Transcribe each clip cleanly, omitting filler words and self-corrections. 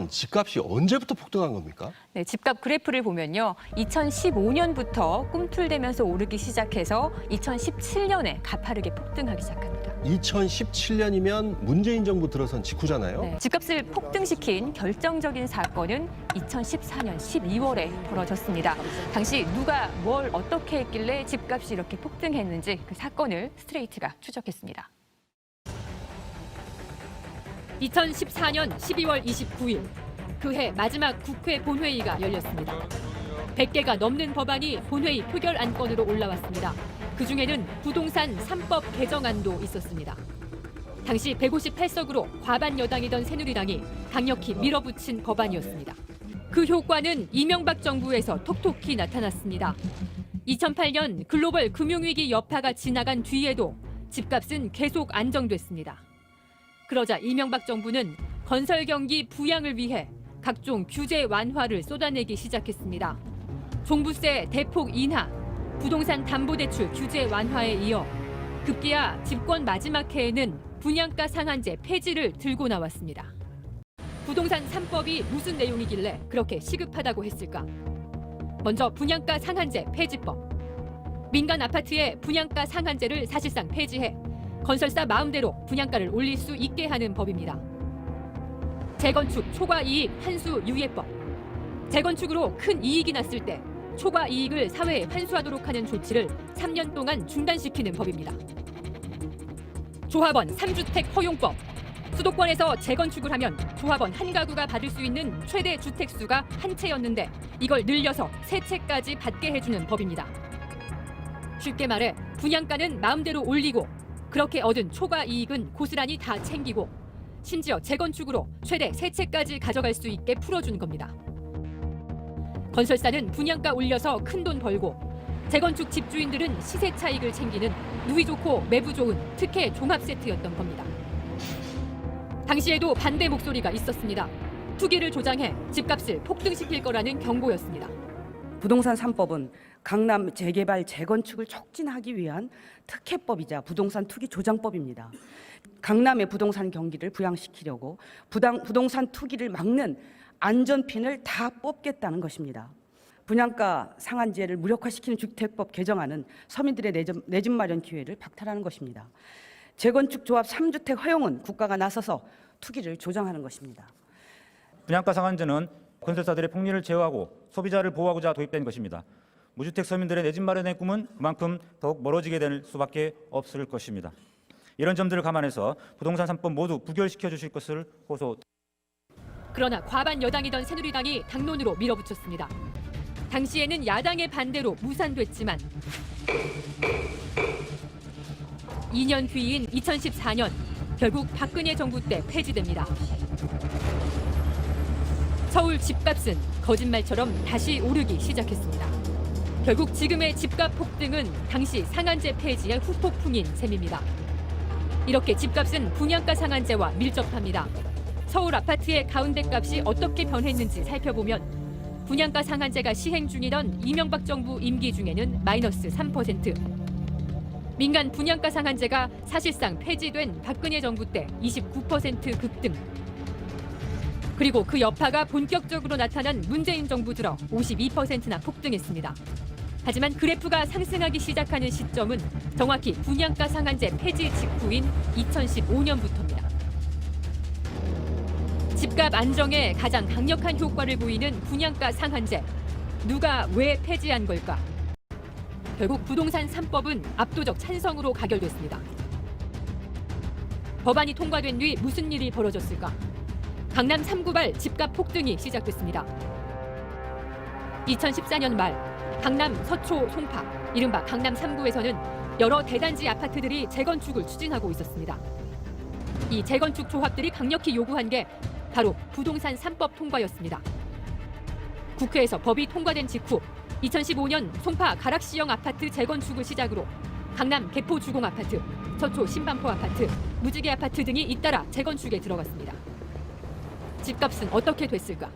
집값이 언제부터 폭등한 겁니까? 네, 집값 그래프를 보면요. 2015년부터 꿈틀대면서 오르기 시작해서 2017년에 가파르게 폭등하기 시작합니다. 2017년이면 문재인 정부 들어선 직후잖아요. 네, 집값을 폭등시킨 결정적인 사건은 2014년 12월에 벌어졌습니다. 당시 누가 뭘 어떻게 했길래 집값이 이렇게 폭등했는지 그 사건을 스트레이트가 추적했습니다. 2014년 12월 29일 그해 마지막 국회 본회의가 열렸습니다. 100개가 넘는 법안이 본회의 표결 안건으로 올라왔습니다. 그중에는 부동산 3법 개정안도 있었습니다. 당시 158석으로 과반 여당이던 새누리당이 강력히 밀어붙인 법안이었습니다. 그 효과는 이명박 정부에서 톡톡히 나타났습니다. 2008년 글로벌 금융위기 여파가 지나간 뒤에도 집값은 계속 안정됐습니다. 그러자 이명박 정부는 건설 경기 부양을 위해 각종 규제 완화를 쏟아내기 시작했습니다. 종부세 대폭 인하, 부동산 담보대출 규제 완화에 이어 급기야 집권 마지막 해에는 분양가 상한제 폐지를 들고 나왔습니다. 부동산 3법이 무슨 내용이길래 그렇게 시급하다고 했을까? 먼저 분양가 상한제 폐지법. 민간 아파트의 분양가 상한제를 사실상 폐지해 건설사 마음대로 분양가를 올릴 수 있게 하는 법입니다. 재건축 초과 이익 환수 유예법. 재건축으로 큰 이익이 났을 때 초과 이익을 사회에 환수하도록 하는 조치를 3년 동안 중단시키는 법입니다. 조합원 3주택 허용법. 수도권에서 재건축을 하면 조합원 한 가구가 받을 수 있는 최대 주택수가 한 채였는데 이걸 늘려서 세 채까지 받게 해주는 법입니다. 쉽게 말해 분양가는 마음대로 올리고 그렇게 얻은 초과 이익은 고스란히 다 챙기고 심지어 재건축으로 최대 세 채까지 가져갈 수 있게 풀어준 겁니다. 건설사는 분양가 올려서 큰돈 벌고 재건축 집주인들은 시세 차익을 챙기는 누이 좋고 매부 좋은 특혜 종합 세트였던 겁니다. 당시에도 반대 목소리가 있었습니다. 투기를 조장해 집값을 폭등시킬 거라는 경고였습니다. 부동산 3법은 강남 재개발 재건축을 촉진하기 위한 특혜법이자 부동산 투기 조장법입니다. 강남의 부동산 경기를 부양시키려고 부동산 투기를 막는 안전핀을 다 뽑겠다는 것입니다. 분양가 상한제를 무력화시키는 주택법 개정안은 서민들의 내 집 마련 기회를 박탈하는 것입니다. 재건축 조합 3주택 허용은 국가가 나서서 투기를 조장하는 것입니다. 분양가 상한제는 건설사들의 폭리를 제어하고 소비자를 보호하고자 도입된 것입니다. 무주택 서민들의 내 집 마련의 꿈은 그만큼 더욱 멀어지게 될 수밖에 없을 것입니다. 이런 점들을 감안해서 부동산 3법 모두 부결시켜 주실 것을 호소. 그러나 과반 여당이던 새누리당이 당론으로 밀어붙였습니다. 당시에는 야당의 반대로 무산됐지만 2년 뒤인 2014년 결국 박근혜 정부 때 폐지됩니다. 서울 집값은 거짓말처럼 다시 오르기 시작했습니다. 결국 지금의 집값 폭등은 당시 상한제 폐지의 후폭풍인 셈입니다. 이렇게 집값은 분양가 상한제와 밀접합니다. 서울 아파트의 가운데값이 어떻게 변했는지 살펴보면 분양가 상한제가 시행 중이던 이명박 정부 임기 중에는 마이너스 3%, 민간 분양가 상한제가 사실상 폐지된 박근혜 정부 때 29% 급등, 그리고 그 여파가 본격적으로 나타난 문재인 정부 들어 52%나 폭등했습니다. 하지만 그래프가 상승하기 시작하는 시점은 정확히 분양가 상한제 폐지 직후인 2015년부터입니다. 집값 안정에 가장 강력한 효과를 보이는 분양가 상한제. 누가 왜 폐지한 걸까? 결국 부동산 3법은 압도적 찬성으로 가결됐습니다. 법안이 통과된 뒤 무슨 일이 벌어졌을까? 강남 3구발 집값 폭등이 시작됐습니다. 2014년 말 강남 서초 송파, 이른바 강남 3구에서는 여러 대단지 아파트들이 재건축을 추진하고 있었습니다. 이 재건축 조합들이 강력히 요구한 게 바로 부동산 3법 통과였습니다. 국회에서 법이 통과된 직후 2015년 송파 가락시형 아파트 재건축을 시작으로 강남 개포 주공 아파트, 서초 신반포 아파트, 무지개 아파트 등이 잇따라 재건축에 들어갔습니다. 집값은 어떻게 됐을까?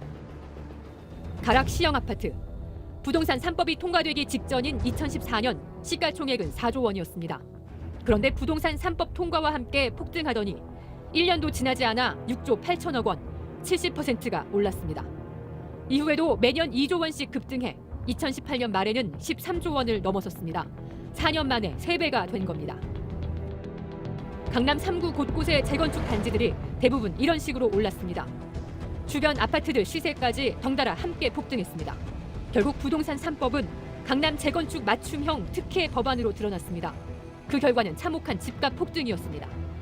가락시형 아파트. 부동산 3법이 통과되기 직전인 2014년 시가총액은 4조 원이었습니다. 그런데 부동산 3법 통과와 함께 폭등하더니 1년도 지나지 않아 6조 8천억 원, 70%가 올랐습니다. 이후에도 매년 2조 원씩 급등해 2018년 말에는 13조 원을 넘어섰습니다. 4년 만에 3배가 된 겁니다. 강남 3구 곳곳의 재건축 단지들이 대부분 이런 식으로 올랐습니다. 주변 아파트들 시세까지 덩달아 함께 폭등했습니다. 결국 부동산 3법은 강남 재건축 맞춤형 특혜 법안으로 드러났습니다. 그 결과는 참혹한 집값 폭등이었습니다.